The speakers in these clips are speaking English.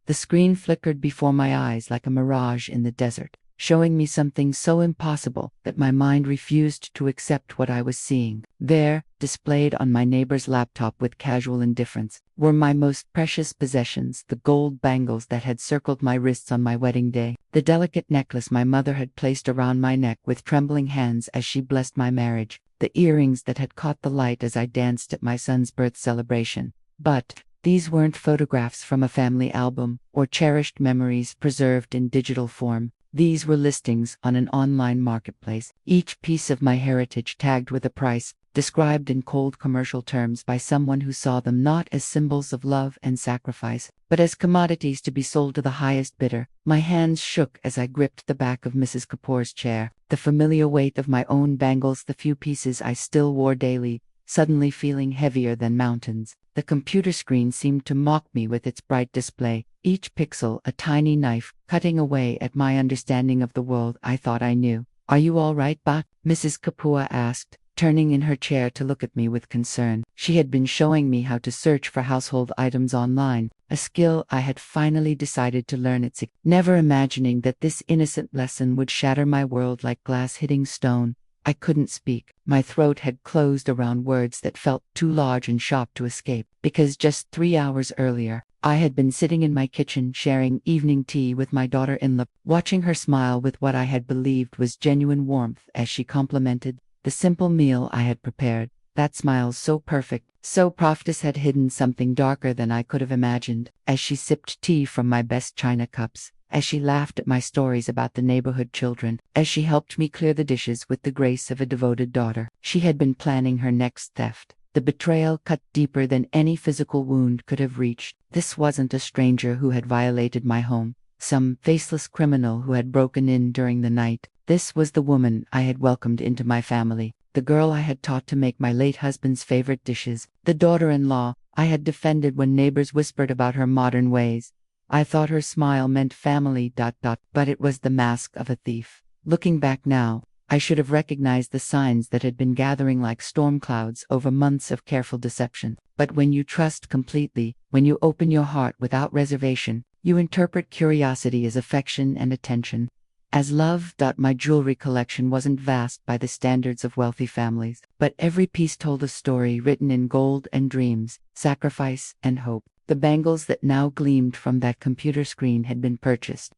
The screen flickered before my eyes like a mirage in the desert, showing me something so impossible that my mind refused to accept what I was seeing. There, displayed on my neighbor's laptop with casual indifference, were my most precious possessions, the gold bangles that had circled my wrists on my wedding day, the delicate necklace my mother had placed around my neck with trembling hands as she blessed my marriage, the earrings that had caught the light as I danced at my son's birth celebration. But these weren't photographs from a family album or cherished memories preserved in digital form. These were listings on an online marketplace, each piece of my heritage tagged with a price, described in cold commercial terms by someone who saw them not as symbols of love and sacrifice, but as commodities to be sold to the highest bidder. My hands shook as I gripped the back of Mrs. Kapoor's chair, the familiar weight of my own bangles, the few pieces I still wore daily, suddenly feeling heavier than mountains. The computer screen seemed to mock me with its bright display, each pixel a tiny knife, cutting away at my understanding of the world I thought I knew. "Are you all right, Ba?" Mrs. Kapoor asked, turning in her chair to look at me with concern. She had been showing me how to search for household items online, a skill I had finally decided to learn at 6, never imagining that this innocent lesson would shatter my world like glass hitting stone. I couldn't speak. My throat had closed around words that felt too large and sharp to escape, because just 3 hours earlier, I had been sitting in my kitchen sharing evening tea with my daughter-in-law, watching her smile with what I had believed was genuine warmth as she complimented the simple meal I had prepared. That smile, so perfect, so prophetess, had hidden something darker than I could have imagined. As she sipped tea from my best china cups, as she laughed at my stories about the neighborhood children, as she helped me clear the dishes with the grace of a devoted daughter, she had been planning her next theft. The betrayal cut deeper than any physical wound could have reached. This wasn't a stranger who had violated my home, some faceless criminal who had broken in during the night. This was the woman I had welcomed into my family, the girl I had taught to make my late husband's favorite dishes, the daughter-in-law I had defended when neighbors whispered about her modern ways. I thought her smile meant family, but it was the mask of a thief. Looking back now, I should have recognized the signs that had been gathering like storm clouds over months of careful deception. But when you trust completely, when you open your heart without reservation, you interpret curiosity as affection and attention, as love. My jewelry collection wasn't vast by the standards of wealthy families, but every piece told a story written in gold and dreams, sacrifice and hope. The bangles that now gleamed from that computer screen had been purchased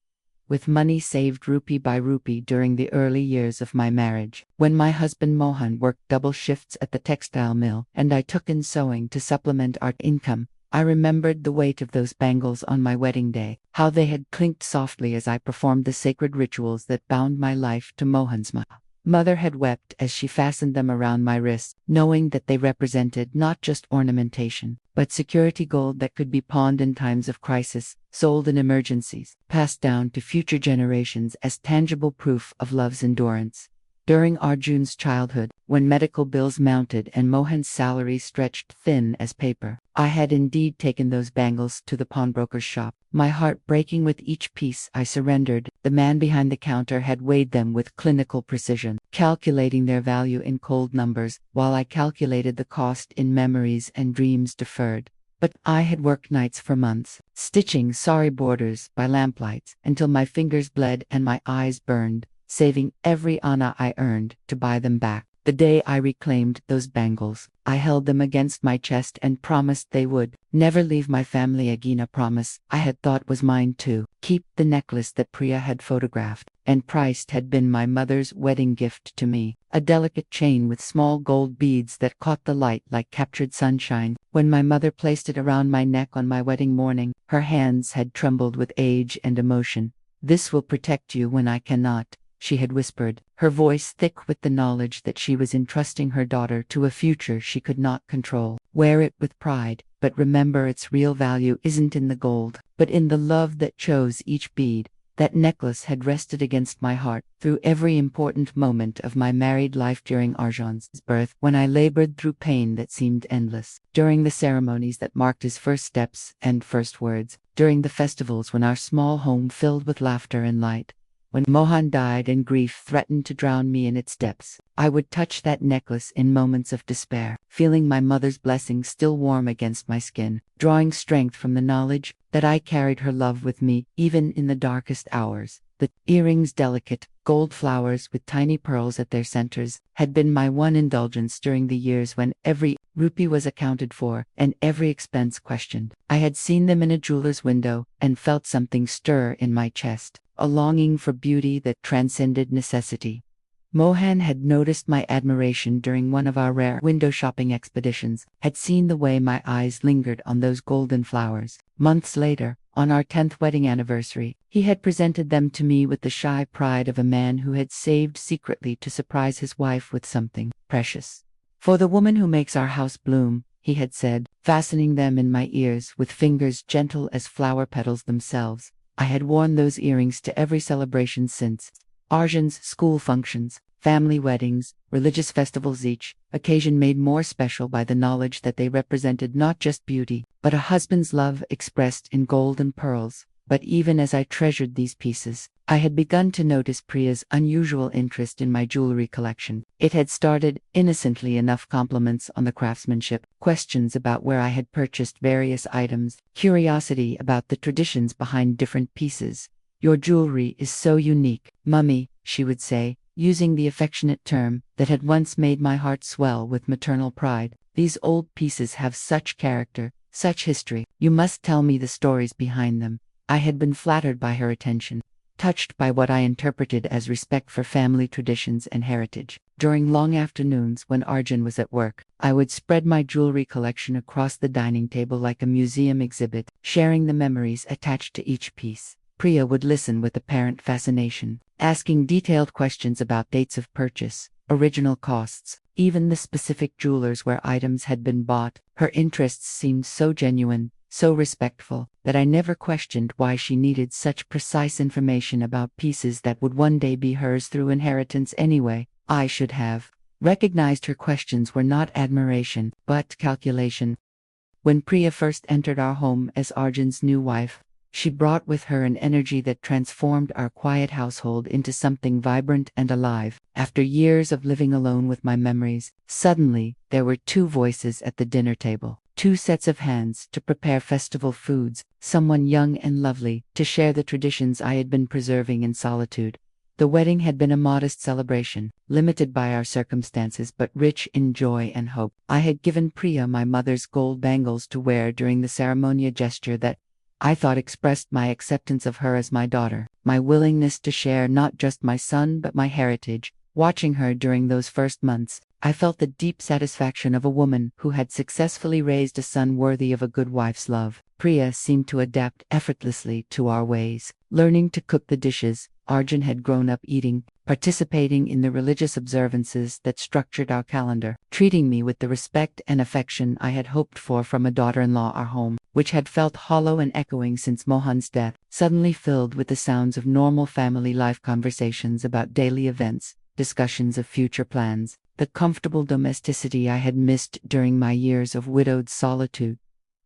with money saved rupee by rupee during the early years of my marriage. When my husband Mohan worked double shifts at the textile mill and I took in sewing to supplement our income, I remembered the weight of those bangles on my wedding day, how they had clinked softly as I performed the sacred rituals that bound my life to Mohan's. Mother had wept as she fastened them around my wrists, knowing that they represented not just ornamentation, but security gold that could be pawned in times of crisis, sold in emergencies, passed down to future generations as tangible proof of love's endurance. During Arjun's childhood, when medical bills mounted and Mohan's salary stretched thin as paper, I had indeed taken those bangles to the pawnbroker's shop, my heart breaking with each piece I surrendered. The man behind the counter had weighed them with clinical precision, calculating their value in cold numbers, while I calculated the cost in memories and dreams deferred. But I had worked nights for months, stitching sorry borders by lamplights until my fingers bled and my eyes burned, saving every anna I earned to buy them back. The day I reclaimed those bangles, I held them against my chest and promised they would never leave my family again, a promise I had thought was mine too. Keep the necklace that Priya had photographed and priced had been my mother's wedding gift to me, a delicate chain with small gold beads that caught the light like captured sunshine. When my mother placed it around my neck on my wedding morning, her hands had trembled with age and emotion. "This will protect you when I cannot," she had whispered, her voice thick with the knowledge that she was entrusting her daughter to a future she could not control. "Wear it with pride, but remember its real value isn't in the gold, but in the love that chose each bead." That necklace had rested against my heart through every important moment of my married life, during Arjun's birth, when I labored through pain that seemed endless, during the ceremonies that marked his first steps and first words, during the festivals when our small home filled with laughter and light. When Mohan died and grief threatened to drown me in its depths, I would touch that necklace in moments of despair, feeling my mother's blessing still warm against my skin, drawing strength from the knowledge that I carried her love with me even in the darkest hours. The earrings, delicate gold flowers with tiny pearls at their centers, had been my one indulgence during the years when every rupee was accounted for and every expense questioned. I had seen them in a jeweler's window and felt something stir in my chest, a longing for beauty that transcended necessity. Mohan had noticed my admiration during one of our rare window shopping expeditions, had seen the way my eyes lingered on those golden flowers. Months later, on our 10th wedding anniversary, he had presented them to me with the shy pride of a man who had saved secretly to surprise his wife with something precious. "For the woman who makes our house bloom," he had said, fastening them in my ears with fingers gentle as flower petals themselves. I had worn those earrings to every celebration since. Arjun's school functions, family weddings, religious festivals, each occasion made more special by the knowledge that they represented not just beauty, but a husband's love expressed in gold and pearls. But even as I treasured these pieces, I had begun to notice Priya's unusual interest in my jewelry collection. It had started innocently enough: compliments on the craftsmanship, questions about where I had purchased various items, curiosity about the traditions behind different pieces. "Your jewelry is so unique, Mummy," she would say, using the affectionate term that had once made my heart swell with maternal pride. "These old pieces have such character, such history. You must tell me the stories behind them." I had been flattered by her attention, touched by what I interpreted as respect for family traditions and heritage. During long afternoons when Arjun was at work, I would spread my jewelry collection across the dining table like a museum exhibit, sharing the memories attached to each piece. Priya would listen with apparent fascination, asking detailed questions about dates of purchase, original costs, even the specific jewelers where items had been bought. Her interests seemed so genuine, so respectful, that I never questioned why she needed such precise information about pieces that would one day be hers through inheritance anyway. I should have recognized her questions were not admiration, but calculation. When Priya first entered our home as Arjun's new wife, she brought with her an energy that transformed our quiet household into something vibrant and alive. After years of living alone with my memories, suddenly there were two voices at the dinner table, two sets of hands to prepare festival foods, someone young and lovely to share the traditions I had been preserving in solitude. The wedding had been a modest celebration, limited by our circumstances but rich in joy and hope. I had given Priya my mother's gold bangles to wear during the ceremony, a gesture that I thought expressed my acceptance of her as my daughter, my willingness to share not just my son but my heritage. Watching her during those first months, I felt the deep satisfaction of a woman who had successfully raised a son worthy of a good wife's love. Priya seemed to adapt effortlessly to our ways, learning to cook the dishes Arjun had grown up eating, participating in the religious observances that structured our calendar, treating me with the respect and affection I had hoped for from a daughter-in-law. Our home, which had felt hollow and echoing since Mohan's death, suddenly filled with the sounds of normal family life, conversations about daily events, discussions of future plans, the comfortable domesticity I had missed during my years of widowed solitude.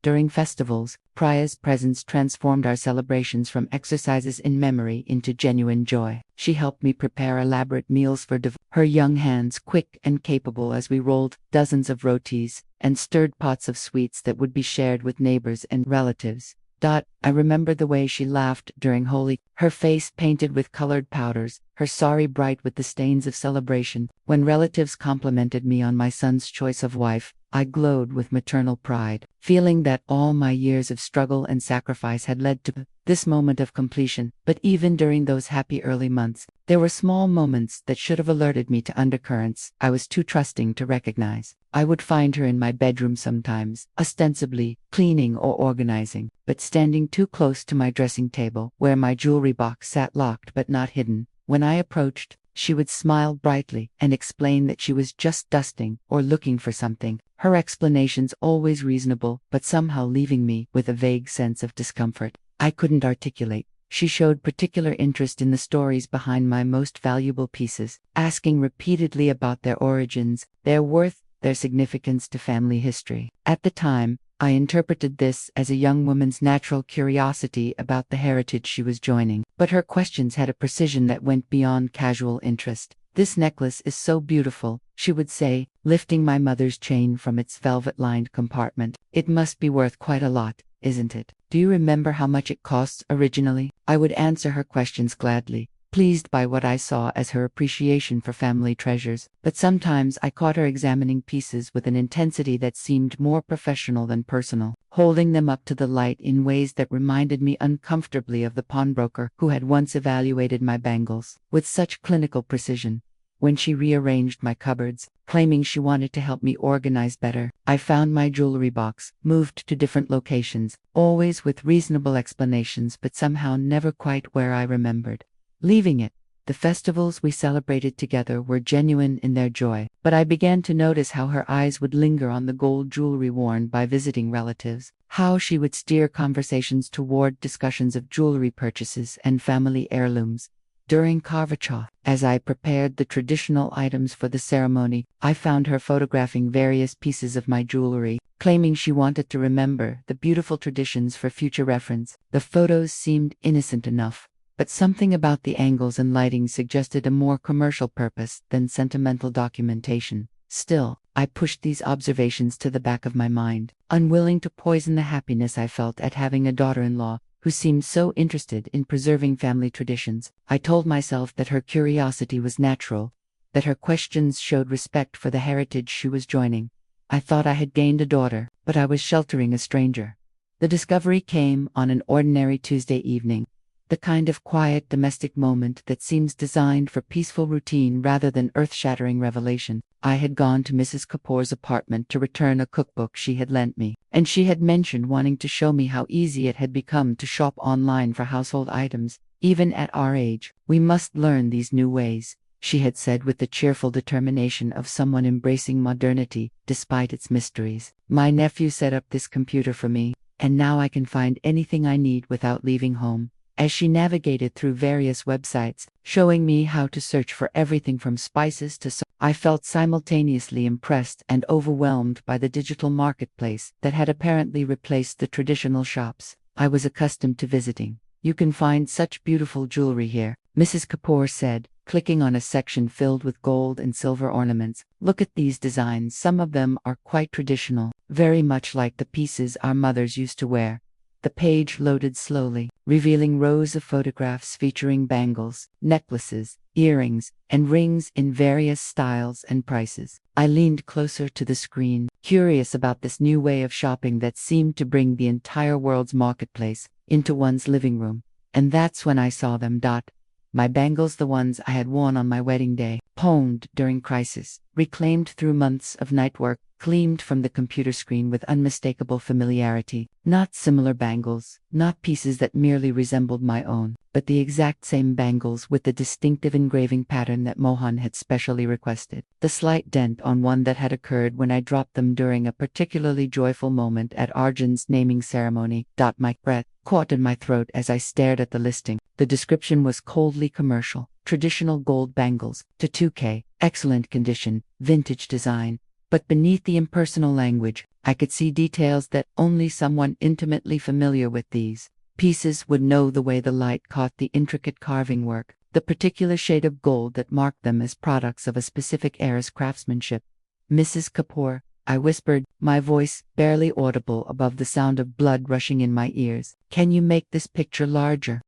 During festivals, Priya's presence transformed our celebrations from exercises in memory into genuine joy. She helped me prepare elaborate meals for her young hands, quick and capable, as we rolled dozens of rotis and stirred pots of sweets that would be shared with neighbors and relatives. I remember the way she laughed during Holi, her face painted with colored powders, her sari bright with the stains of celebration. When relatives complimented me on my son's choice of wife, I glowed with maternal pride, feeling that all my years of struggle and sacrifice had led to this moment of completion. But even during those happy early months, there were small moments that should have alerted me to undercurrents I was too trusting to recognize. I would find her in my bedroom sometimes, ostensibly cleaning or organizing, but standing too close to my dressing table, where my jewelry box sat locked but not hidden. When I approached, she would smile brightly and explain that she was just dusting or looking for something, her explanations always reasonable but somehow leaving me with a vague sense of discomfort I couldn't articulate. She showed particular interest in the stories behind my most valuable pieces, asking repeatedly about their origins, their worth, their significance to family history. At the time, I interpreted this as a young woman's natural curiosity about the heritage she was joining, but her questions had a precision that went beyond casual interest. "This necklace is so beautiful," she would say, lifting my mother's chain from its velvet-lined compartment. "It must be worth quite a lot, isn't it? Do you remember how much it costs originally?" I would answer her questions gladly, pleased by what I saw as her appreciation for family treasures, but sometimes I caught her examining pieces with an intensity that seemed more professional than personal, holding them up to the light in ways that reminded me uncomfortably of the pawnbroker who had once evaluated my bangles with such clinical precision. When she rearranged my cupboards, claiming she wanted to help me organize better, I found my jewelry box, moved to different locations, always with reasonable explanations but somehow never quite where I remembered leaving it. The festivals we celebrated together were genuine in their joy, but I began to notice how her eyes would linger on the gold jewelry worn by visiting relatives, how she would steer conversations toward discussions of jewelry purchases and family heirlooms. During Karva Chauth, as I prepared the traditional items for the ceremony, I found her photographing various pieces of my jewelry, claiming she wanted to remember the beautiful traditions for future reference. The photos seemed innocent enough, but something about the angles and lighting suggested a more commercial purpose than sentimental documentation. Still, I pushed these observations to the back of my mind, unwilling to poison the happiness I felt at having a daughter-in-law who seemed so interested in preserving family traditions. I told myself that her curiosity was natural, that her questions showed respect for the heritage she was joining. I thought I had gained a daughter, but I was sheltering a stranger. The discovery came on an ordinary Tuesday evening, the kind of quiet domestic moment that seems designed for peaceful routine rather than earth-shattering revelation. I had gone to Mrs. Kapoor's apartment to return a cookbook she had lent me, and she had mentioned wanting to show me how easy it had become to shop online for household items, even at our age. "We must learn these new ways," she had said with the cheerful determination of someone embracing modernity despite its mysteries. "My nephew set up this computer for me, and now I can find anything I need without leaving home." As she navigated through various websites, showing me how to search for everything from spices to I felt simultaneously impressed and overwhelmed by the digital marketplace that had apparently replaced the traditional shops I was accustomed to visiting. "You can find such beautiful jewelry here," Mrs. Kapoor said, clicking on a section filled with gold and silver ornaments. "Look at these designs. Some of them are quite traditional, very much like the pieces our mothers used to wear." The page loaded slowly, revealing rows of photographs featuring bangles, necklaces, earrings, and rings in various styles and prices. I leaned closer to the screen, curious about this new way of shopping that seemed to bring the entire world's marketplace into one's living room. And that's when I saw them. My bangles, the ones I had worn on my wedding day, pawned during crisis, reclaimed through months of night work, gleamed from the computer screen with unmistakable familiarity. Not similar bangles, not pieces that merely resembled my own, but the exact same bangles with the distinctive engraving pattern that Mohan had specially requested. The slight dent on one that had occurred when I dropped them during a particularly joyful moment at Arjun's naming ceremony. My breath caught in my throat as I stared at the listing. The description was coldly commercial: traditional gold bangles, to 2K, excellent condition, vintage design. But beneath the impersonal language, I could see details that only someone intimately familiar with these pieces would know: the way the light caught the intricate carving work, the particular shade of gold that marked them as products of a specific era's craftsmanship. "Mrs. Kapoor," I whispered, my voice barely audible above the sound of blood rushing in my ears, "can you make this picture larger?"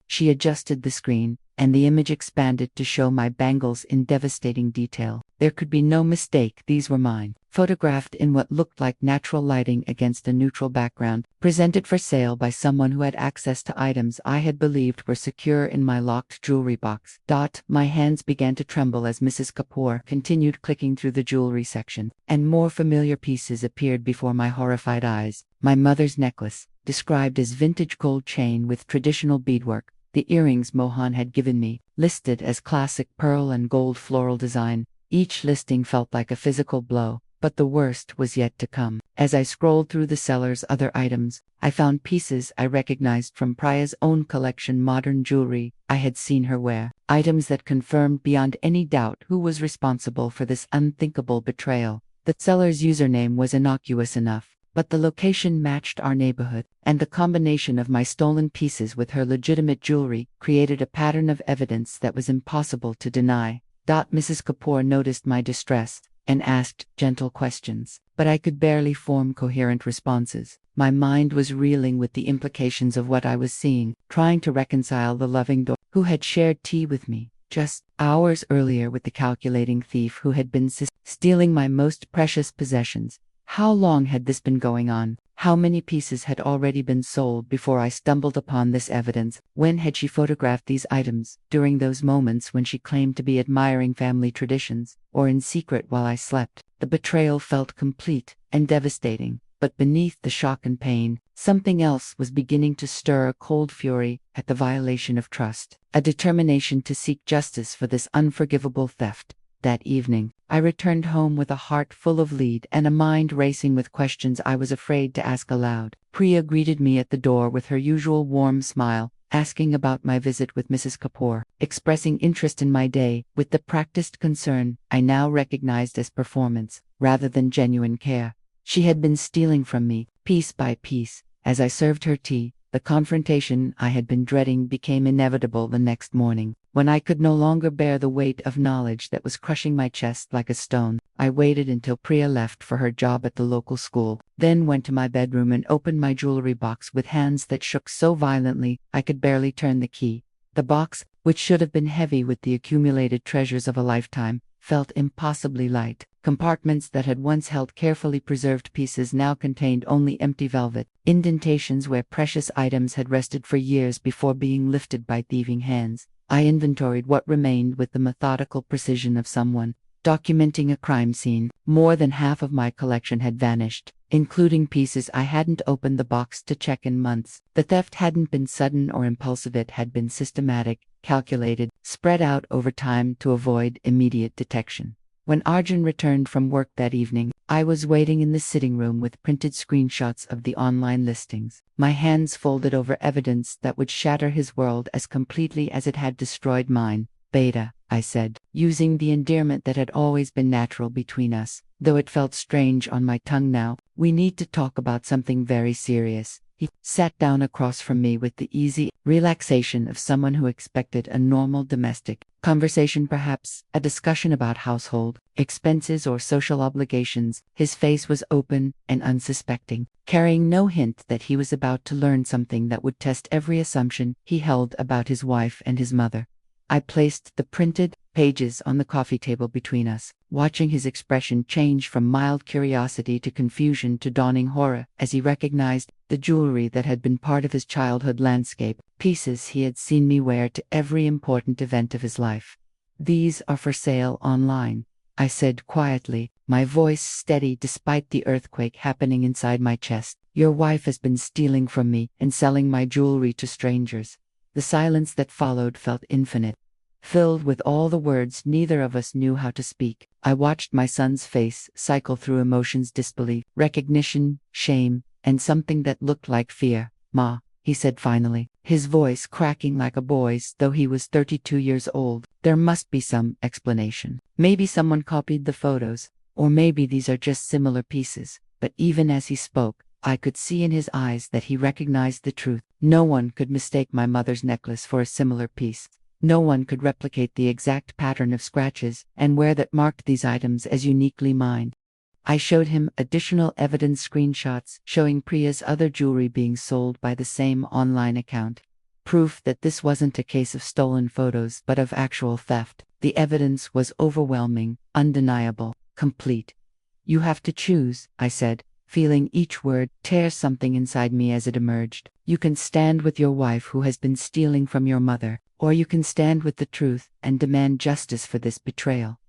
She adjusted the screen, and the image expanded to show my bangles in devastating detail. There could be no mistake, these were mine, photographed in what looked like natural lighting against a neutral background, presented for sale by someone who had access to items I had believed were secure in my locked jewelry box. My hands began to tremble as Mrs. Kapoor continued clicking through the jewelry section, and more familiar pieces appeared before my horrified eyes. My mother's necklace, described as vintage gold chain with traditional beadwork, the earrings Mohan had given me, listed as classic pearl and gold floral design. Each listing felt like a physical blow, but the worst was yet to come. As I scrolled through the seller's other items, I found pieces I recognized from Priya's own collection, modern jewelry I had seen her wear, items that confirmed beyond any doubt who was responsible for this unthinkable betrayal. The seller's username was innocuous enough, but the location matched our neighborhood, and the combination of my stolen pieces with her legitimate jewelry created a pattern of evidence that was impossible to deny. Mrs. Kapoor noticed my distress and asked gentle questions, but I could barely form coherent responses. My mind was reeling with the implications of what I was seeing, trying to reconcile the loving daughter who had shared tea with me just hours earlier with the calculating thief who had been stealing my most precious possessions. How long had this been going on? How many pieces had already been sold before I stumbled upon this evidence? When had she photographed these items? During those moments when she claimed to be admiring family traditions, or in secret while I slept? The betrayal felt complete and devastating, but beneath the shock and pain, something else was beginning to stir: a cold fury at the violation of trust, a determination to seek justice for this unforgivable theft. That evening, I returned home with a heart full of lead and a mind racing with questions I was afraid to ask aloud. Priya greeted me at the door with her usual warm smile, asking about my visit with Mrs. Kapoor, expressing interest in my day with the practiced concern I now recognized as performance rather than genuine care. She had been stealing from me, piece by piece. As I served her tea, the confrontation I had been dreading became inevitable the next morning. When I could no longer bear the weight of knowledge that was crushing my chest like a stone, I waited until Priya left for her job at the local school, then went to my bedroom and opened my jewelry box with hands that shook so violently I could barely turn the key. The box, which should have been heavy with the accumulated treasures of a lifetime, felt impossibly light. Compartments that had once held carefully preserved pieces now contained only empty velvet, indentations where precious items had rested for years before being lifted by thieving hands. I inventoried what remained with the methodical precision of someone documenting a crime scene. More than half of my collection had vanished, including pieces I hadn't opened the box to check in months. The theft hadn't been sudden or impulsive, it had been systematic, calculated, spread out over time to avoid immediate detection. When Arjun returned from work that evening, I was waiting in the sitting room with printed screenshots of the online listings, my hands folded over evidence that would shatter his world as completely as it had destroyed mine. "Beta," I said, using the endearment that had always been natural between us, though it felt strange on my tongue now. "We need to talk about something very serious." He sat down across from me with the easy relaxation of someone who expected a normal domestic conversation, perhaps a discussion about household expenses or social obligations. His face was open and unsuspecting, carrying no hint that he was about to learn something that would test every assumption he held about his wife and his mother. I placed the printed pages on the coffee table between us, watching his expression change from mild curiosity to confusion to dawning horror as he recognized the jewelry that had been part of his childhood landscape, pieces he had seen me wear to every important event of his life. "These are for sale online," I said quietly, my voice steady despite the earthquake happening inside my chest. "Your wife has been stealing from me and selling my jewelry to strangers." The silence that followed felt infinite, filled with all the words neither of us knew how to speak. I watched my son's face cycle through emotions: disbelief, recognition, shame, and something that looked like fear. "Ma," he said finally, his voice cracking like a boy's though he was 32 years old, "there must be some explanation. Maybe someone copied the photos, or maybe these are just similar pieces." But even as he spoke, I could see in his eyes that he recognized the truth. No one could mistake my mother's necklace for a similar piece. No one could replicate the exact pattern of scratches and wear that marked these items as uniquely mine. I showed him additional evidence screenshots showing Priya's other jewelry being sold by the same online account. Proof that this wasn't a case of stolen photos but of actual theft. The evidence was overwhelming, undeniable, complete. "You have to choose," I said, feeling each word tear something inside me as it emerged. "You can stand with your wife who has been stealing from your mother, or you can stand with the truth and demand justice for this betrayal."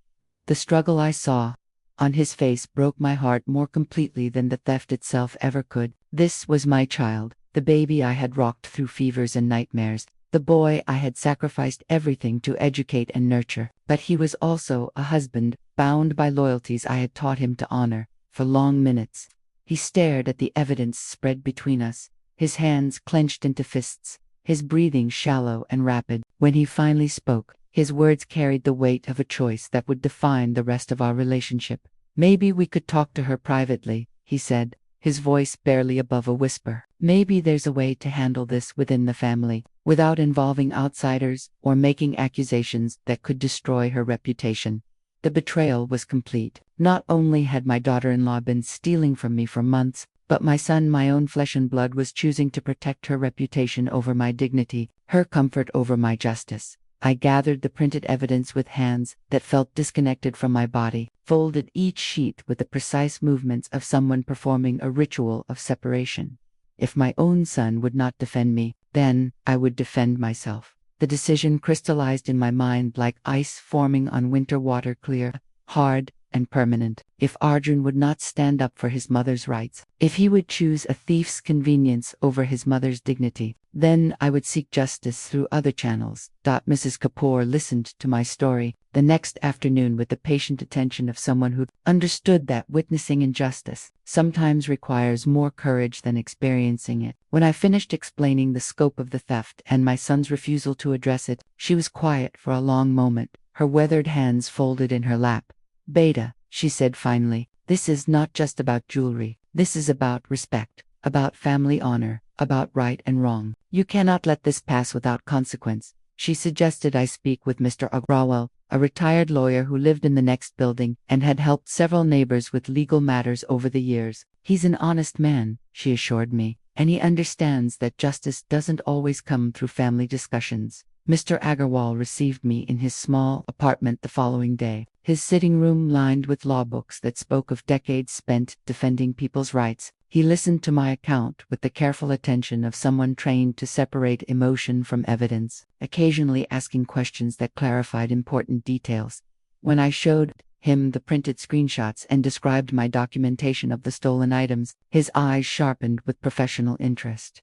The struggle I saw on his face broke my heart more completely than the theft itself ever could. This was my child, the baby I had rocked through fevers and nightmares, the boy I had sacrificed everything to educate and nurture. But he was also a husband, bound by loyalties I had taught him to honor. For long minutes, he stared at the evidence spread between us, his hands clenched into fists, his breathing shallow and rapid. When he finally spoke, his words carried the weight of a choice that would define the rest of our relationship. "Maybe we could talk to her privately," he said, his voice barely above a whisper. Maybe there's a way to handle this within the family, without involving outsiders or making accusations that could destroy her reputation. The betrayal was complete. Not only had my daughter-in-law been stealing from me for months, but my son, my own flesh and blood, was choosing to protect her reputation over my dignity, her comfort over my justice. I gathered the printed evidence with hands that felt disconnected from my body, folded each sheet with the precise movements of someone performing a ritual of separation. If my own son would not defend me, then I would defend myself. The decision crystallized in my mind like ice forming on winter water, clear, hard, and permanent. If Arjun would not stand up for his mother's rights, if he would choose a thief's convenience over his mother's dignity, then I would seek justice through other channels. Mrs. Kapoor listened to my story the next afternoon with the patient attention of someone who understood that witnessing injustice sometimes requires more courage than experiencing it. When I finished explaining the scope of the theft and my son's refusal to address it, she was quiet for a long moment, her weathered hands folded in her lap. "Beta," she said finally, "this is not just about jewelry. This is about respect, about family honor, about right and wrong. You cannot let this pass without consequence." She suggested I speak with Mr. Agrawal, a retired lawyer who lived in the next building and had helped several neighbors with legal matters over the years. "He's an honest man," she assured me, "and he understands that justice doesn't always come through family discussions." Mr. Agarwal received me in his small apartment the following day, his sitting room lined with law books that spoke of decades spent defending people's rights. He listened to my account with the careful attention of someone trained to separate emotion from evidence, occasionally asking questions that clarified important details. When I showed him the printed screenshots and described my documentation of the stolen items, his eyes sharpened with professional interest.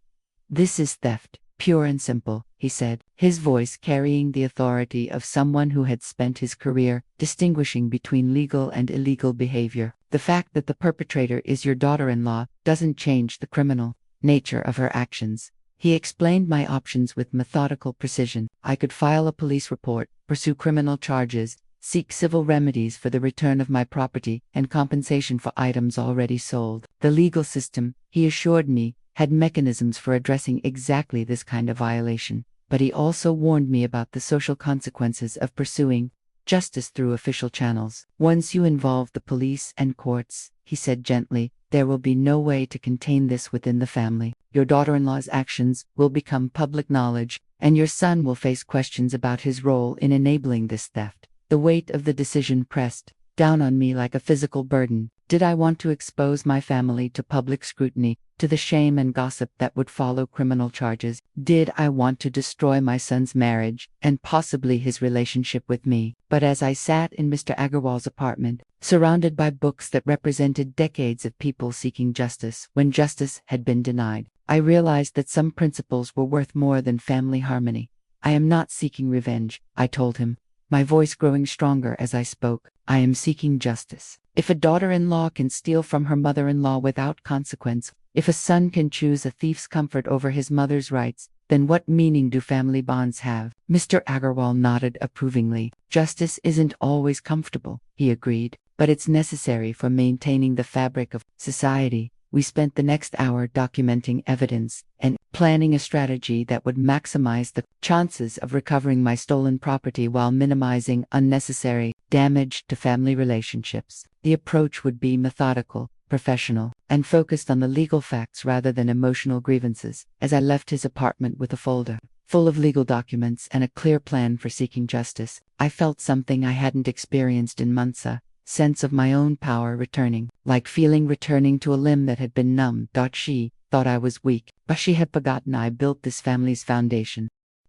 "This is theft, pure and simple," he said, his voice carrying the authority of someone who had spent his career distinguishing between legal and illegal behavior. "The fact that the perpetrator is your daughter-in-law doesn't change the criminal nature of her actions." He explained my options with methodical precision. I could file a police report, pursue criminal charges, seek civil remedies for the return of my property and compensation for items already sold. The legal system, he assured me, had mechanisms for addressing exactly this kind of violation, but he also warned me about the social consequences of pursuing justice through official channels. "Once you involve the police and courts," he said gently, "there will be no way to contain this within the family. Your daughter-in-law's actions will become public knowledge, and your son will face questions about his role in enabling this theft." The weight of the decision pressed down on me like a physical burden. Did I want to expose my family to public scrutiny, to the shame and gossip that would follow criminal charges? Did I want to destroy my son's marriage, and possibly his relationship with me? But as I sat in Mr. Agarwal's apartment, surrounded by books that represented decades of people seeking justice when justice had been denied, I realized that some principles were worth more than family harmony. "I am not seeking revenge," I told him, my voice growing stronger as I spoke. "I am seeking justice. If a daughter-in-law can steal from her mother-in-law without consequence, if a son can choose a thief's comfort over his mother's rights, then what meaning do family bonds have?" Mr. Agarwal nodded approvingly. "Justice isn't always comfortable," he agreed, "but it's necessary for maintaining the fabric of society." We spent the next hour documenting evidence and planning a strategy that would maximize the chances of recovering my stolen property while minimizing unnecessary damage to family relationships. The approach would be methodical, professional, and focused on the legal facts rather than emotional grievances. As I left his apartment with a folder full of legal documents and a clear plan for seeking justice, I felt something I hadn't experienced in months, a sense of my own power returning, like feeling returning to a limb that had been numb. She thought I was weak, but she had forgotten I built this family's foundation.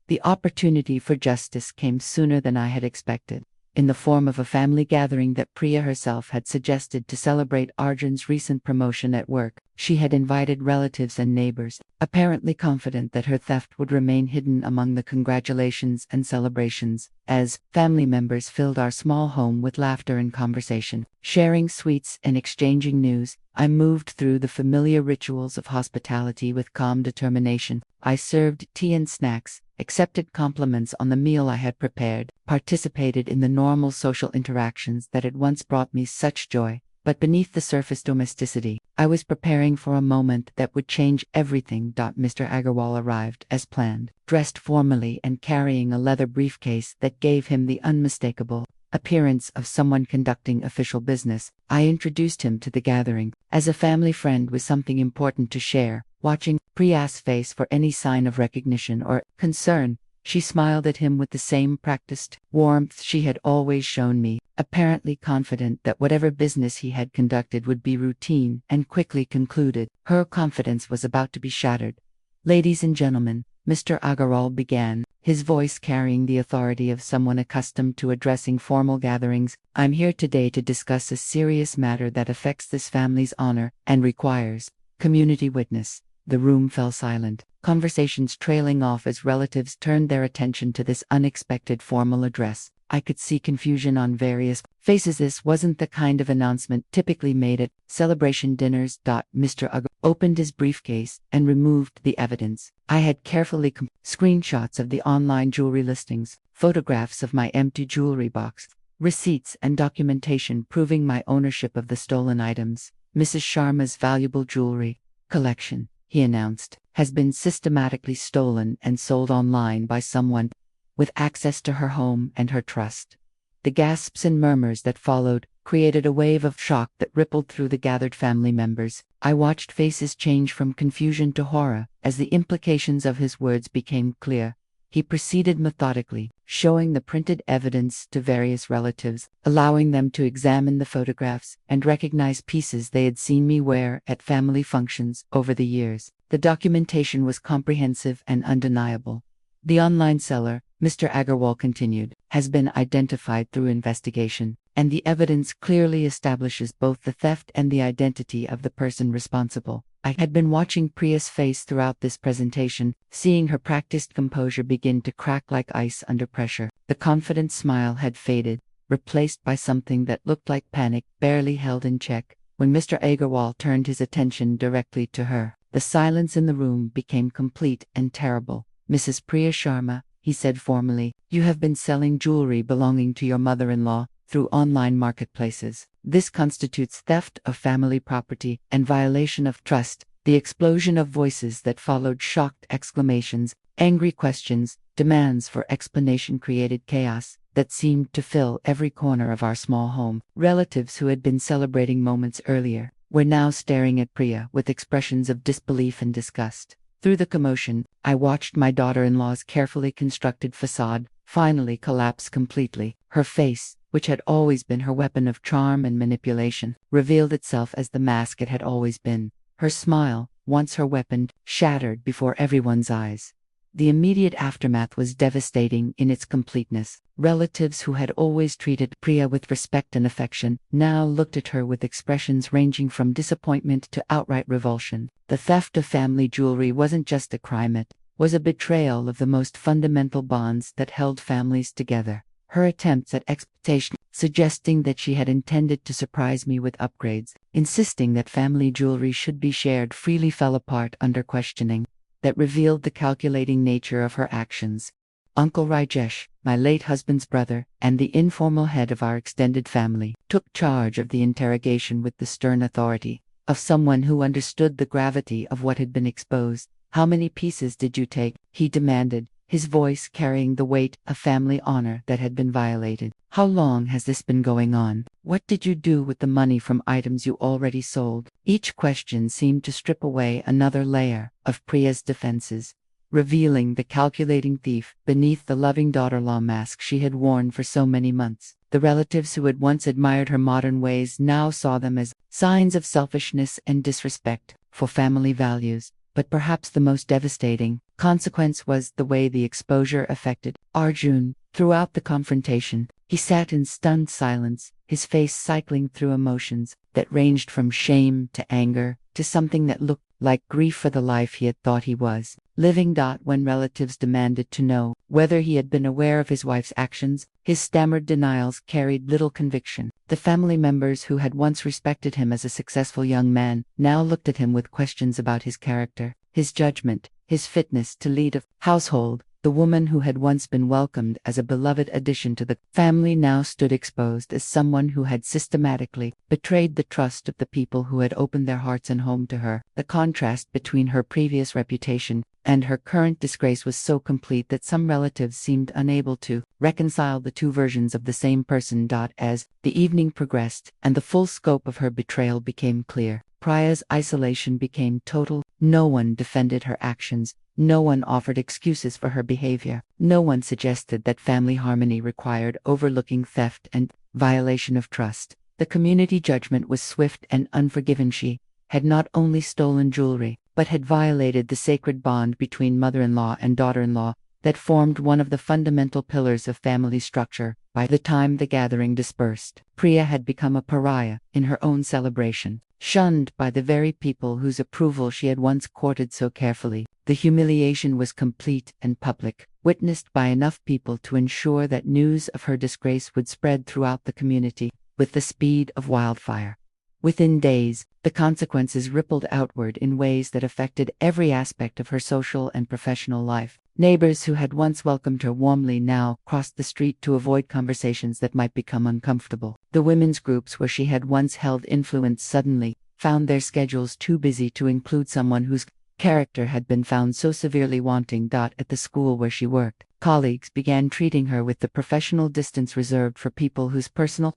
The opportunity for justice came sooner than I had expected, in the form of a family gathering that Priya herself had suggested to celebrate Arjun's recent promotion at work. She had invited relatives and neighbors, apparently confident that her theft would remain hidden among the congratulations and celebrations. As family members filled our small home with laughter and conversation, sharing sweets and exchanging news, I moved through the familiar rituals of hospitality with calm determination. I served tea and snacks, accepted compliments on the meal I had prepared, participated in the normal social interactions that had once brought me such joy. but beneath the surface domesticity, I was preparing for a moment that would change everything. Mr. Agarwal arrived as planned, dressed formally and carrying a leather briefcase that gave him the unmistakable appearance of someone conducting official business. I introduced him to the gathering as a family friend with something important to share. Watching Priya's face for any sign of recognition or concern, she smiled at him with the same practiced warmth she had always shown me, apparently confident that whatever business he had conducted would be routine and quickly concluded. Her confidence was about to be shattered. "Ladies and gentlemen," Mr. Agarwal began, his voice carrying the authority of someone accustomed to addressing formal gatherings, "I'm here today to discuss a serious matter that affects this family's honor and requires community witness." The room fell silent, conversations trailing off as relatives turned their attention to this unexpected formal address. I could see confusion on various faces. This wasn't the kind of announcement typically made at celebration dinners. Mr. Agarwal opened his briefcase and removed the evidence. I had carefully screenshots of the online jewelry listings, photographs of my empty jewelry box, receipts and documentation proving my ownership of the stolen items. "Mrs. Sharma's valuable jewelry collection," he announced, "has been systematically stolen and sold online by someone with access to her home and her trust." The gasps and murmurs that followed created a wave of shock that rippled through the gathered family members. I watched faces change from confusion to horror as the implications of his words became clear. He proceeded methodically, showing the printed evidence to various relatives, allowing them to examine the photographs and recognize pieces they had seen me wear at family functions over the years. The documentation was comprehensive and undeniable. "The online seller," Mr. Agarwal continued, "has been identified through investigation, and the evidence clearly establishes both the theft and the identity of the person responsible." I had been watching Priya's face throughout this presentation, seeing her practiced composure begin to crack like ice under pressure. The confident smile had faded, replaced by something that looked like panic, barely held in check. When Mr. Agarwal turned his attention directly to her, the silence in the room became complete and terrible. "Mrs. Priya Sharma," he said formally, "you have been selling jewelry belonging to your mother-in-law through online marketplaces. This constitutes theft of family property and violation of trust." The explosion of voices that followed, shocked exclamations, angry questions, demands for explanation, created chaos that seemed to fill every corner of our small home. Relatives who had been celebrating moments earlier were now staring at Priya with expressions of disbelief and disgust. Through the commotion, I watched my daughter-in-law's carefully constructed facade finally collapse completely. Her face, which had always been her weapon of charm and manipulation, revealed itself as the mask it had always been. Her smile, once her weapon, shattered before everyone's eyes. The immediate aftermath was devastating in its completeness. Relatives who had always treated Priya with respect and affection now looked at her with expressions ranging from disappointment to outright revulsion. The theft of family jewelry wasn't just a crime, it was a betrayal of the most fundamental bonds that held families together. Her attempts at exploitation, suggesting that she had intended to surprise me with upgrades, insisting that family jewelry should be shared freely, fell apart under questioning that revealed the calculating nature of her actions. Uncle Rajesh, my late husband's brother, and the informal head of our extended family, took charge of the interrogation with the stern authority of someone who understood the gravity of what had been exposed. "How many pieces did you take?" he demanded, his voice carrying the weight of family honor that had been violated. "How long has this been going on? What did you do with the money from items you already sold?" Each question seemed to strip away another layer of Priya's defenses, revealing the calculating thief beneath the loving daughter-in-law mask she had worn for so many months. The relatives who had once admired her modern ways now saw them as signs of selfishness and disrespect for family values. But perhaps the most devastating consequence was the way the exposure affected Arjun. Throughout the confrontation, he sat in stunned silence, his face cycling through emotions that ranged from shame to anger to something that looked like grief for the life he had thought he was living. When relatives demanded to know whether he had been aware of his wife's actions, his stammered denials carried little conviction. The family members who had once respected him as a successful young man now looked at him with questions about his character, his judgment, his fitness to lead a household. The woman who had once been welcomed as a beloved addition to the family now stood exposed as someone who had systematically betrayed the trust of the people who had opened their hearts and home to her. The contrast between her previous reputation and her current disgrace was so complete that some relatives seemed unable to reconcile the two versions of the same person. As the evening progressed and the full scope of her betrayal became clear, Priya's isolation became total. No one defended her actions. No one offered excuses for her behavior. No one suggested that family harmony required overlooking theft and violation of trust. The community judgment was swift and unforgiving. She had not only stolen jewelry, but had violated the sacred bond between mother-in-law and daughter-in-law that formed one of the fundamental pillars of family structure. By the time the gathering dispersed, Priya had become a pariah in her own celebration, shunned by the very people whose approval she had once courted so carefully. The humiliation was complete and public, witnessed by enough people to ensure that news of her disgrace would spread throughout the community with the speed of wildfire. Within days, the consequences rippled outward in ways that affected every aspect of her social and professional life. Neighbors who had once welcomed her warmly now crossed the street to avoid conversations that might become uncomfortable. The women's groups where she had once held influence suddenly found their schedules too busy to include someone whose character had been found so severely wanting. At the school where she worked, colleagues began treating her with the professional distance reserved for people whose personal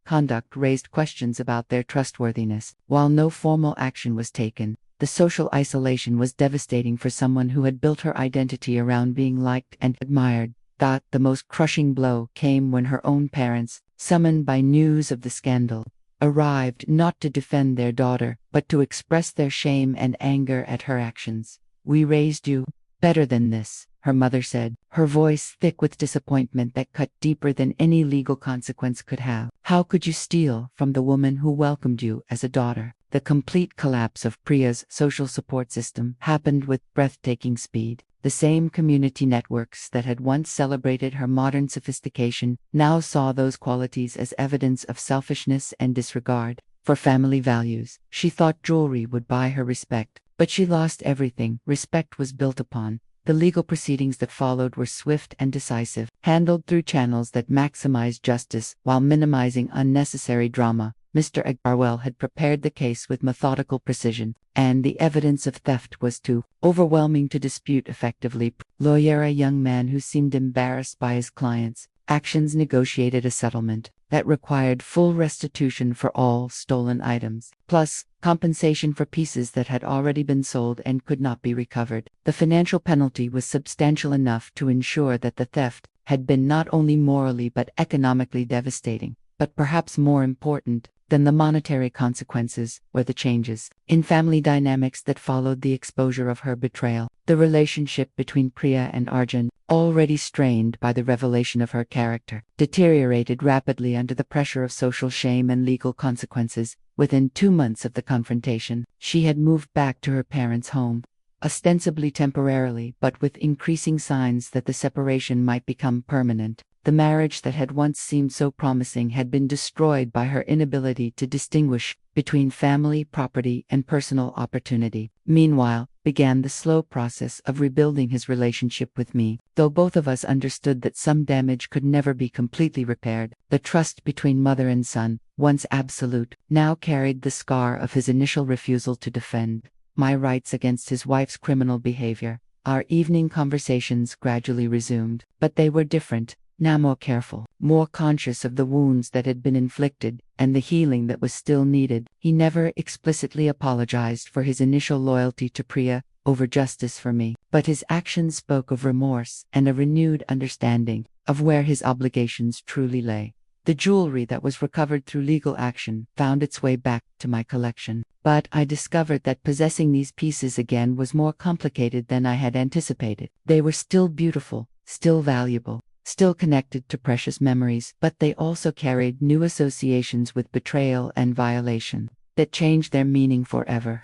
conduct raised questions about their trustworthiness. While no formal action was taken, the social isolation was devastating for someone who had built her identity around being liked and admired. The most crushing blow came when her own parents, summoned by news of the scandal, arrived not to defend their daughter, but to express their shame and anger at her actions. "We raised you better than this," her mother said, her voice thick with disappointment that cut deeper than any legal consequence could have. "How could you steal from the woman who welcomed you as a daughter?" The complete collapse of Priya's social support system happened with breathtaking speed. The same community networks that had once celebrated her modern sophistication now saw those qualities as evidence of selfishness and disregard for family values. She thought jewelry would buy her respect, but she lost everything respect was built upon. The legal proceedings that followed were swift and decisive, handled through channels that maximized justice while minimizing unnecessary drama. Mr. Agarwal had prepared the case with methodical precision, and the evidence of theft was too overwhelming to dispute effectively. Lawyer, a young man who seemed embarrassed by his client's actions, negotiated a settlement that required full restitution for all stolen items, plus compensation for pieces that had already been sold and could not be recovered. The financial penalty was substantial enough to ensure that the theft had been not only morally but economically devastating. But perhaps more important than the monetary consequences were the changes in family dynamics that followed the exposure of her betrayal. The relationship between Priya and Arjun, already strained by the revelation of her character, deteriorated rapidly under the pressure of social shame and legal consequences. Within 2 months of the confrontation, she had moved back to her parents' home, ostensibly temporarily, but with increasing signs that the separation might become permanent. The marriage that had once seemed so promising had been destroyed by her inability to distinguish between family, property, and personal opportunity. Meanwhile, began the slow process of rebuilding his relationship with me. Though both of us understood that some damage could never be completely repaired, the trust between mother and son, once absolute, now carried the scar of his initial refusal to defend my rights against his wife's criminal behavior. Our evening conversations gradually resumed, but they were different. Now more careful, more conscious of the wounds that had been inflicted, and the healing that was still needed. He never explicitly apologized for his initial loyalty to Priya over justice for me, but his actions spoke of remorse and a renewed understanding of where his obligations truly lay. The jewelry that was recovered through legal action found its way back to my collection, but I discovered that possessing these pieces again was more complicated than I had anticipated. They were still beautiful, still valuable, still connected to precious memories, but they also carried new associations with betrayal and violation that changed their meaning forever.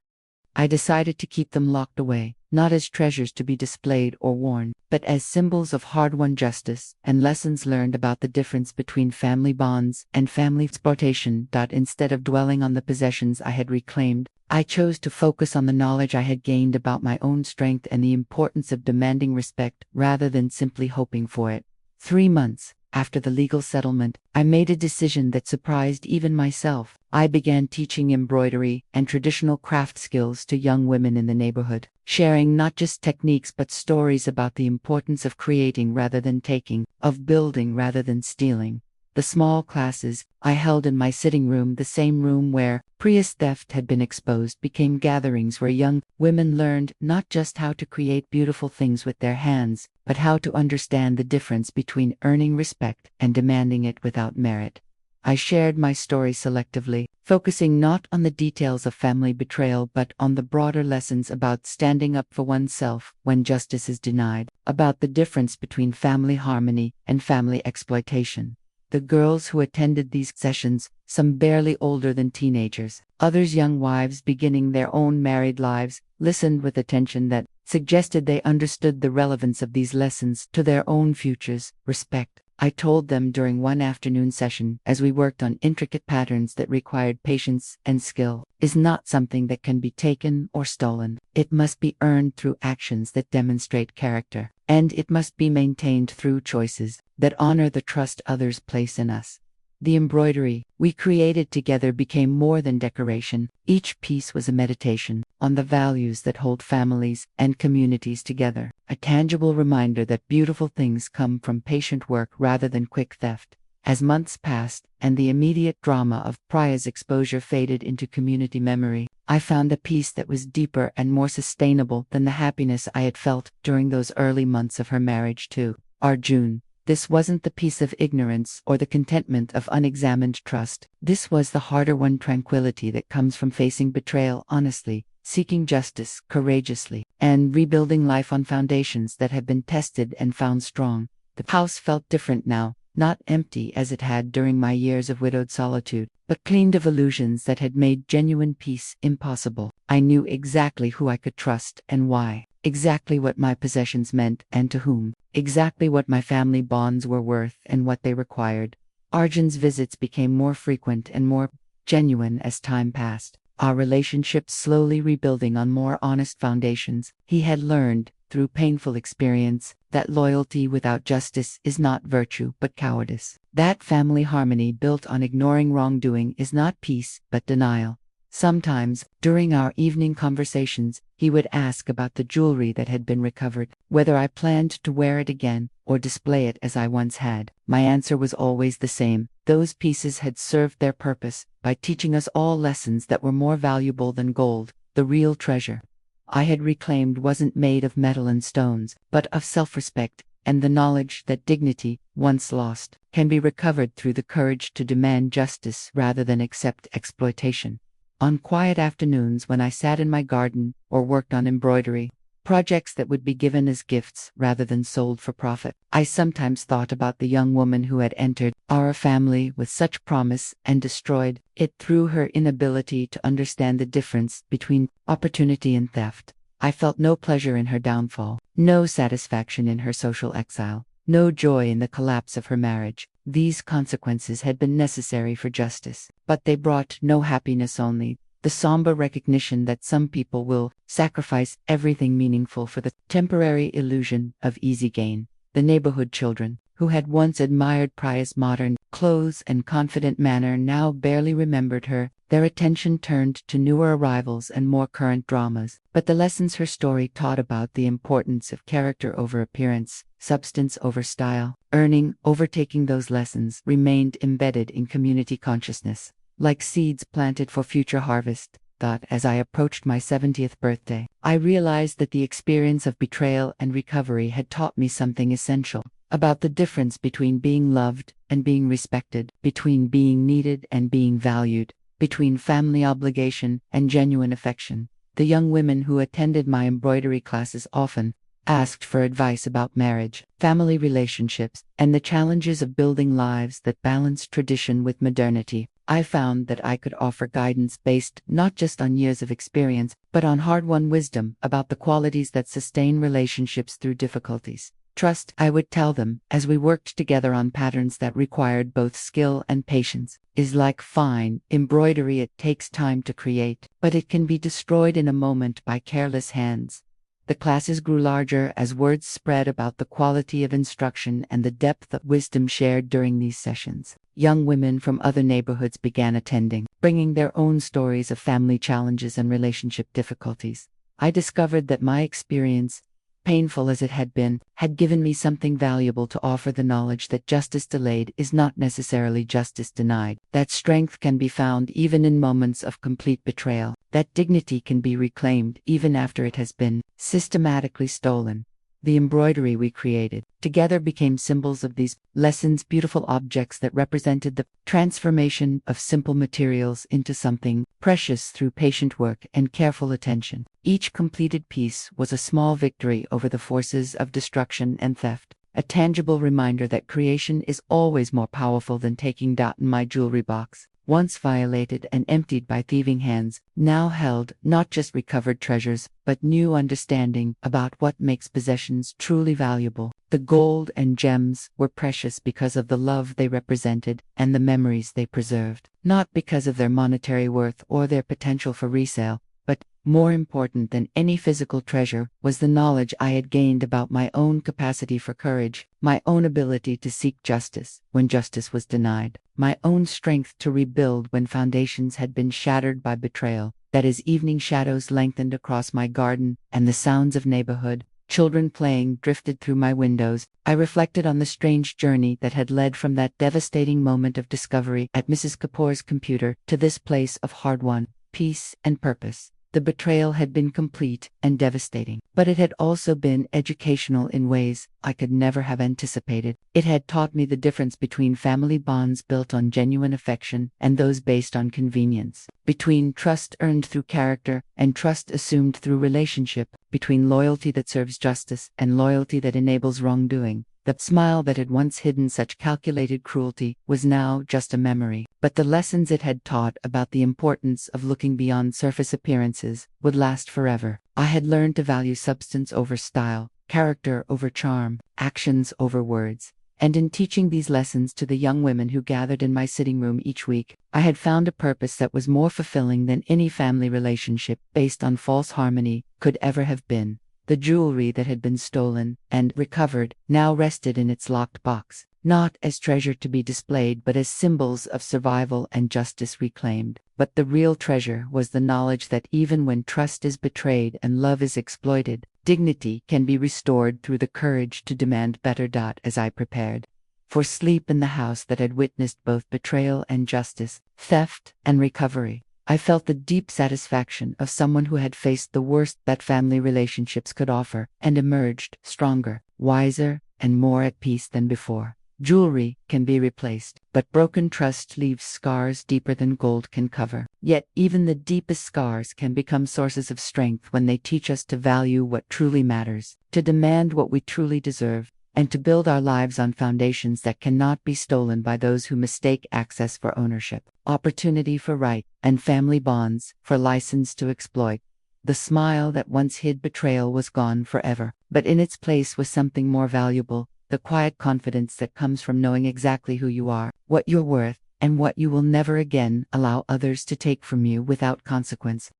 I decided to keep them locked away, not as treasures to be displayed or worn, but as symbols of hard-won justice and lessons learned about the difference between family bonds and family exploitation. Instead of dwelling on the possessions I had reclaimed, I chose to focus on the knowledge I had gained about my own strength and the importance of demanding respect rather than simply hoping for it. 3 months after the legal settlement, I made a decision that surprised even myself. I began teaching embroidery and traditional craft skills to young women in the neighborhood, sharing not just techniques but stories about the importance of creating rather than taking, of building rather than stealing. The small classes I held in my sitting room, the same room where previous theft had been exposed, became gatherings where young women learned not just how to create beautiful things with their hands, but how to understand the difference between earning respect and demanding it without merit. I shared my story selectively, focusing not on the details of family betrayal but on the broader lessons about standing up for oneself when justice is denied, about the difference between family harmony and family exploitation. The girls who attended these sessions, some barely older than teenagers, others young wives beginning their own married lives, listened with attention that suggested they understood the relevance of these lessons to their own futures. Respect, I told them during one afternoon session as we worked on intricate patterns that required patience and skill, is not something that can be taken or stolen. It must be earned through actions that demonstrate character, and it must be maintained through choices that honor the trust others place in us. The embroidery we created together became more than decoration. Each piece was a meditation on the values that hold families and communities together, a tangible reminder that beautiful things come from patient work rather than quick theft. As months passed and the immediate drama of Priya's exposure faded into community memory, I found a peace that was deeper and more sustainable than the happiness I had felt during those early months of her marriage to Arjun. This wasn't the peace of ignorance or the contentment of unexamined trust. This was the harder-won tranquility that comes from facing betrayal honestly, seeking justice courageously, and rebuilding life on foundations that have been tested and found strong. The house felt different now, not empty as it had during my years of widowed solitude, but cleaned of illusions that had made genuine peace impossible. I knew exactly who I could trust and why, exactly what my possessions meant and to whom, exactly what my family bonds were worth and what they required. Arjun's visits became more frequent and more genuine as time passed, our relationship slowly rebuilding on more honest foundations. He had learned, through painful experience, that loyalty without justice is not virtue but cowardice. That family harmony built on ignoring wrongdoing is not peace but denial. Sometimes, during our evening conversations, he would ask about the jewelry that had been recovered, whether I planned to wear it again or display it as I once had. My answer was always the same: those pieces had served their purpose by teaching us all lessons that were more valuable than gold. The real treasure I had reclaimed wasn't made of metal and stones, but of self-respect and the knowledge that dignity, once lost, can be recovered through the courage to demand justice rather than accept exploitation. On quiet afternoons when I sat in my garden or worked on embroidery, projects that would be given as gifts rather than sold for profit, I sometimes thought about the young woman who had entered our family with such promise and destroyed it through her inability to understand the difference between opportunity and theft. I felt no pleasure in her downfall, no satisfaction in her social exile, no joy in the collapse of her marriage. These consequences had been necessary for justice, but they brought no happiness, only the somber recognition that some people will sacrifice everything meaningful for the temporary illusion of easy gain. The neighborhood children, who had once admired Priya's modern clothes and confident manner, now barely remembered her. Their attention turned to newer arrivals and more current dramas. But the lessons her story taught about the importance of character over appearance, substance over style, earning over taking, those lessons remained embedded in community consciousness, like seeds planted for future harvest. As I approached my 70th birthday, I realized that the experience of betrayal and recovery had taught me something essential about the difference between being loved and being respected, between being needed and being valued, between family obligation and genuine affection. The young women who attended my embroidery classes often asked for advice about marriage, family relationships, and the challenges of building lives that balance tradition with modernity. I found that I could offer guidance based not just on years of experience, but on hard-won wisdom about the qualities that sustain relationships through difficulties. Trust, I would tell them, as we worked together on patterns that required both skill and patience, is like fine embroidery. It takes time to create, but it can be destroyed in a moment by careless hands. The classes grew larger as words spread about the quality of instruction and the depth of wisdom shared during these sessions. Young women from other neighborhoods began attending, bringing their own stories of family challenges and relationship difficulties. I discovered that my experience, painful as it had been, had given me something valuable to offer: the knowledge that justice delayed is not necessarily justice denied, that strength can be found even in moments of complete betrayal, that dignity can be reclaimed even after it has been systematically stolen. The embroidery we created together became symbols of these lessons, beautiful objects that represented the transformation of simple materials into something precious through patient work and careful attention. Each completed piece was a small victory over the forces of destruction and theft, a tangible reminder that creation is always more powerful than taking. My jewelry box, once violated and emptied by thieving hands, now held not just recovered treasures, but new understanding about what makes possessions truly valuable. The gold and gems were precious because of the love they represented and the memories they preserved, not because of their monetary worth or their potential for resale. But more important than any physical treasure was the knowledge I had gained about my own capacity for courage, my own ability to seek justice when justice was denied, my own strength to rebuild when foundations had been shattered by betrayal. That as evening shadows lengthened across my garden and the sounds of neighborhood children playing drifted through my windows, I reflected on the strange journey that had led from that devastating moment of discovery at Mrs. Kapoor's computer to this place of hard-won peace and purpose. The betrayal had been complete and devastating, but it had also been educational in ways I could never have anticipated. It had taught me the difference between family bonds built on genuine affection and those based on convenience, between trust earned through character and trust assumed through relationship, between loyalty that serves justice and loyalty that enables wrongdoing. The smile that had once hidden such calculated cruelty was now just a memory, but the lessons it had taught about the importance of looking beyond surface appearances would last forever. I had learned to value substance over style, character over charm, actions over words. And in teaching these lessons to the young women who gathered in my sitting room each week, I had found a purpose that was more fulfilling than any family relationship based on false harmony could ever have been. The jewelry that had been stolen and recovered now rested in its locked box, not as treasure to be displayed but as symbols of survival and justice reclaimed. But the real treasure was the knowledge that even when trust is betrayed and love is exploited, dignity can be restored through the courage to demand better. As I prepared for sleep in the house that had witnessed both betrayal and justice, theft and recovery, I felt the deep satisfaction of someone who had faced the worst that family relationships could offer and emerged stronger, wiser, and more at peace than before. Jewelry can be replaced, but broken trust leaves scars deeper than gold can cover. Yet even the deepest scars can become sources of strength when they teach us to value what truly matters, to demand what we truly deserve, and to build our lives on foundations that cannot be stolen by those who mistake access for ownership, opportunity for right, and family bonds for license to exploit. The smile that once hid betrayal was gone forever, but in its place was something more valuable: the quiet confidence that comes from knowing exactly who you are, what you're worth, and what you will never again allow others to take from you without consequence.